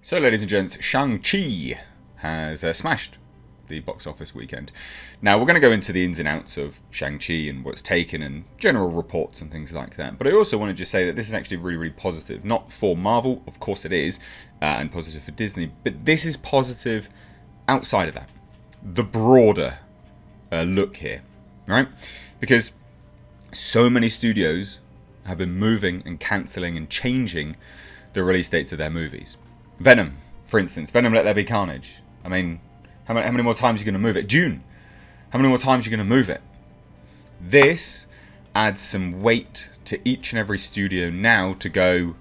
So, ladies and gents, Shang-Chi has smashed the box office weekend. Now, we're going to go into the ins and outs of Shang-Chi and what's taken and general reports and things like that. But I also want to just say that this is actually really, really positive. Not for Marvel, of course it is, and positive for Disney. But this is positive outside of that. The broader look here, right? Because so many studios have been moving and cancelling and changing the release dates of their movies. Venom, for instance. Venom Let There Be Carnage. I mean, how many more times are you going to move it? June. How many more times are you going to move it? This adds some weight to each and every studio now to go,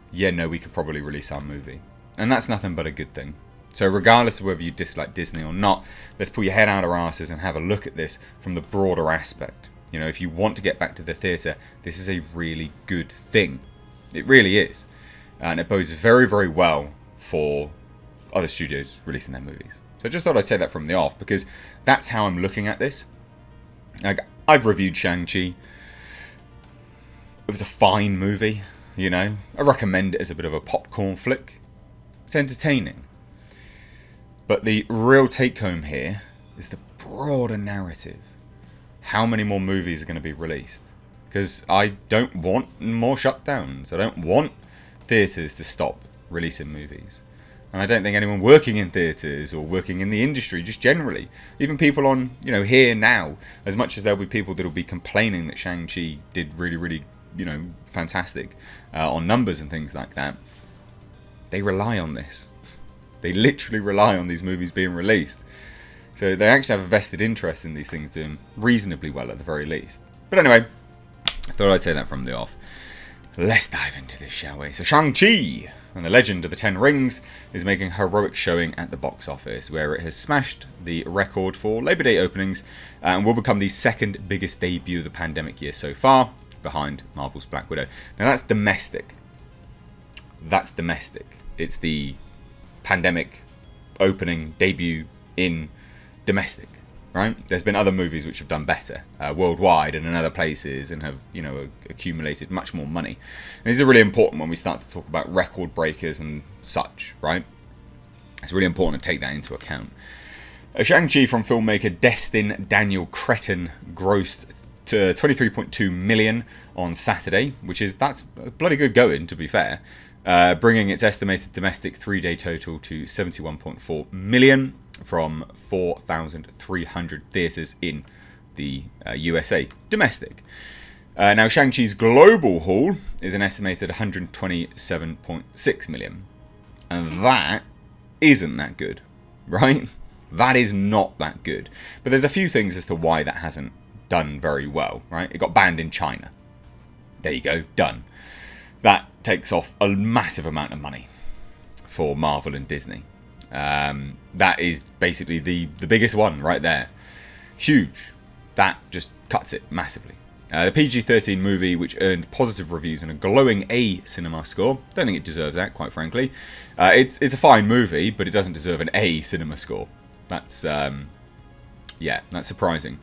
yeah, no, we could probably release our movie. And that's nothing but a good thing. So regardless of whether you dislike Disney or not, let's pull your head out our asses and have a look at this from the broader aspect. You know, if you want to get back to the theatre, this is a really good thing. It really is. And it bodes very, very well for other studios releasing their movies. So I just thought I'd say that from the off, because that's how I'm looking at this. Like, I've reviewed Shang-Chi. It was a fine movie, you know. I recommend it as a bit of a popcorn flick. It's entertaining. But the real take-home here is the broader narrative. How many more movies are going to be released? Because I don't want more shutdowns. I don't want theatres to stop releasing movies. And I don't think anyone working in theatres or working in the industry, just generally, even people on, you know, here now, as much as there'll be people that'll be complaining that Shang-Chi did really, really, you know, fantastic on numbers and things like that, they rely on this. They literally rely on these movies being released. So they actually have a vested interest in these things doing reasonably well at the very least. But anyway, I thought I'd say that from the off. Let's dive into this, shall we? So Shang-Chi and the Legend of the Ten Rings is making a heroic showing at the box office, where it has smashed the record for Labor Day openings and will become the second biggest debut of the pandemic year so far, behind Marvel's Black Widow. Now that's domestic. That's domestic. It's the pandemic opening debut in domestic. Right? There's been other movies which have done better worldwide and in other places and have, you know, accumulated much more money. And these are really important when we start to talk about record breakers and such, right? It's really important to take that into account. Shang-Chi from filmmaker Destin Daniel Cretton grossed to 23.2 million on Saturday, that's bloody good going, to be fair, bringing its estimated domestic 3-day total to 71.4 million. From 4,300 theatres in the USA, domestic. Now, Shang-Chi's global haul is an estimated 127.6 million. And that isn't that good, right? That is not that good. But there's a few things as to why that hasn't done very well, right? It got banned in China. There you go, done. That takes off a massive amount of money for Marvel and Disney. That is basically the biggest one right there. Huge. That just cuts it massively. The PG-13 movie, which earned positive reviews and a glowing A cinema score. Don't think it deserves that, quite frankly. It's a fine movie, but it doesn't deserve an A cinema score. That's that's surprising.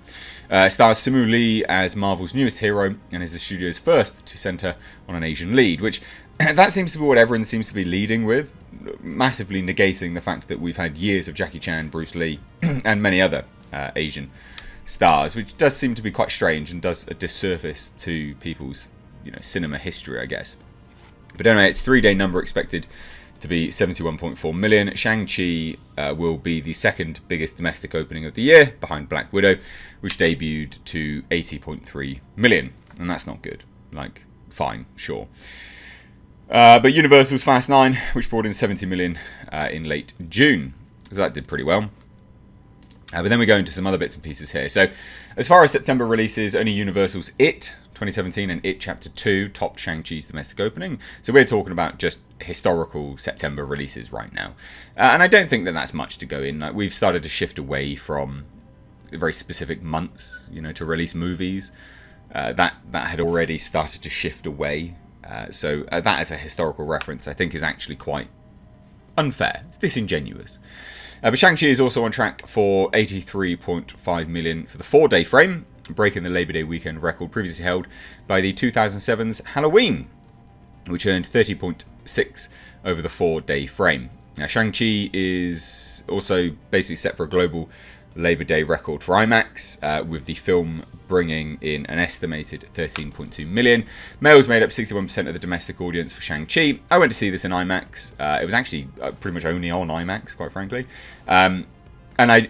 Stars Simu Lee as Marvel's newest hero and is the studio's first to centre on an Asian lead, which that seems to be what everyone seems to be leading with, massively negating the fact that we've had years of Jackie Chan, Bruce Lee, and many other Asian stars, which does seem to be quite strange and does a disservice to people's, you know, cinema history, I guess. But anyway, its 3-day number expected to be 71.4 million. Shang-Chi will be the second biggest domestic opening of the year, behind Black Widow, which debuted to 80.3 million. And that's not good. Like, fine, sure. But Universal's Fast 9, which brought in 70 million in late June. So that did pretty well. But then we go into some other bits and pieces here. So as far as September releases, only Universal's It 2017 and It Chapter 2 topped Shang-Chi's domestic opening. So we're talking about just historical September releases right now. And I don't think that that's much to go in. Like, we've started to shift away from very specific months, you know, to release movies. That had already started to shift away. So that as a historical reference, I think, is actually quite unfair. It's disingenuous. But Shang-Chi is also on track for 83.5 million for the 4-day frame, breaking the Labor Day weekend record previously held by the 2007's Halloween, which earned 30.8 6 over the 4-day frame. Now, Shang-Chi is also basically set for a global Labor Day record for IMAX, with the film bringing in an estimated 13.2 million. Males made up 61% of the domestic audience for Shang-Chi. I went to see this in IMAX. It was actually pretty much only on IMAX, quite frankly. And I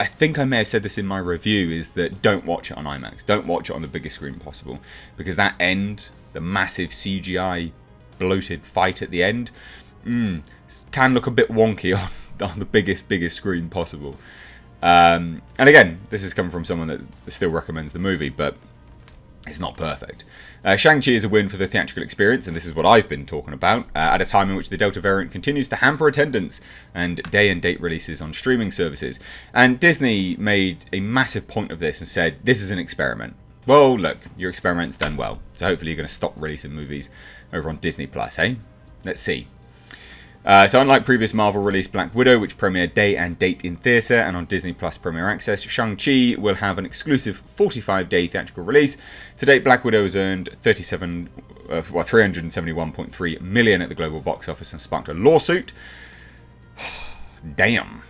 think I may have said this in my review, is that don't watch it on IMAX. Don't watch it on the biggest screen possible. Because that end, the massive CGI bloated fight at the end, can look a bit wonky on the biggest screen possible. And again, this is coming from someone that still recommends the movie, but it's not perfect. Shang-Chi is a win for the theatrical experience, and this is what I've been talking about, at a time in which the Delta variant continues to hamper attendance and day-and-date releases on streaming services. And Disney made a massive point of this and said, this is an experiment. Well, look, your experiment's done well, so hopefully you're going to stop releasing movies over on Disney+, eh? Let's see. So unlike previous Marvel release Black Widow, which premiered day and date in theatre and on Disney Plus Premier Access, Shang-Chi will have an exclusive 45-day theatrical release. To date, Black Widow has earned 371.3 million at the global box office and sparked a lawsuit. Damn.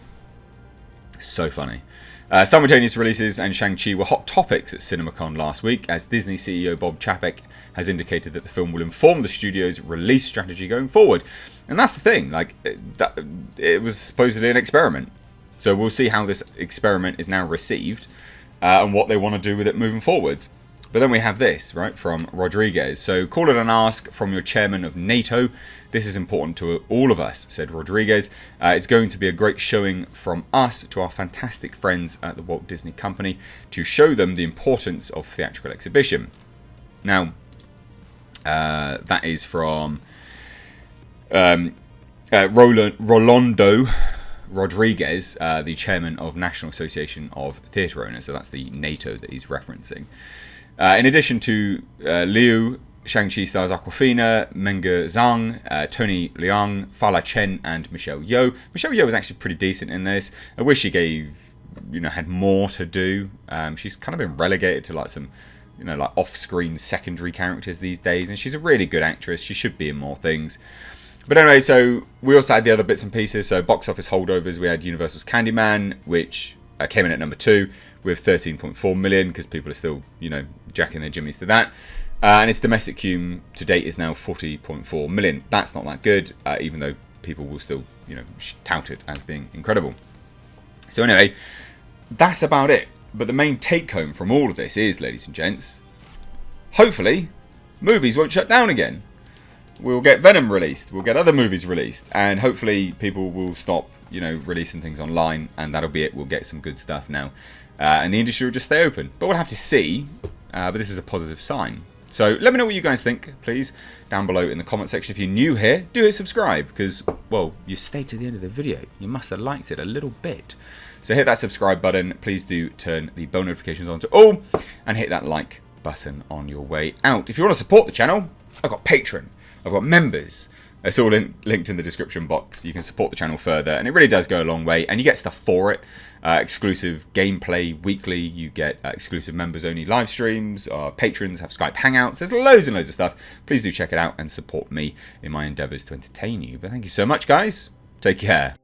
So funny. Simultaneous releases and Shang-Chi were hot topics at CinemaCon last week, as Disney CEO Bob Chapek has indicated that the film will inform the studio's release strategy going forward. And that's the thing, like, it was supposedly an experiment. So we'll see how this experiment is now received and what they want to do with it moving forwards. But then we have this, right, from Rodriguez. So, call it an ask from your chairman of NATO. This is important to all of us, said Rodriguez. It's going to be a great showing from us to our fantastic friends at the Walt Disney Company to show them the importance of theatrical exhibition. Now, that is from Rolando Rodriguez, the chairman of National Association of Theatre Owners. So that's the NATO that he's referencing. In addition to Liu, Shang-Chi stars Awkwafina, Menga Zhang, Tony Leung, Fala Chen, and Michelle Yeoh. Michelle Yeoh was actually pretty decent in this. I wish she had more to do. She's kind of been relegated to like some, like off-screen secondary characters these days, and she's a really good actress. She should be in more things. But anyway, so we also had the other bits and pieces. So box office holdovers, we had Universal's Candyman, which came in at number 2 with 13.4 million, because people are still, jacking their jimmies to that. And its domestic cume to date is now 40.4 million. That's not that good, even though people will still, tout it as being incredible. So anyway, that's about it. But the main take-home from all of this is, ladies and gents, hopefully, movies won't shut down again. We'll get Venom released, we'll get other movies released, and hopefully people will stop, releasing things online, and that'll be it. We'll get some good stuff now. And the industry will just stay open. But we'll have to see, but this is a positive sign. So let me know what you guys think, please, down below in the comment section. If you're new here, do hit subscribe, because, well, you stayed to the end of the video. You must have liked it a little bit. So hit that subscribe button. Please do turn the bell notifications on to all, and hit that like button on your way out. If you want to support the channel, I've got Patreon. I've got members. It's all linked in the description box. You can support the channel further, and it really does go a long way. And you get stuff for it. Exclusive gameplay weekly. You get exclusive members-only live streams. Patrons have Skype Hangouts. There's loads and loads of stuff. Please do check it out and support me in my endeavours to entertain you. But thank you so much, guys. Take care.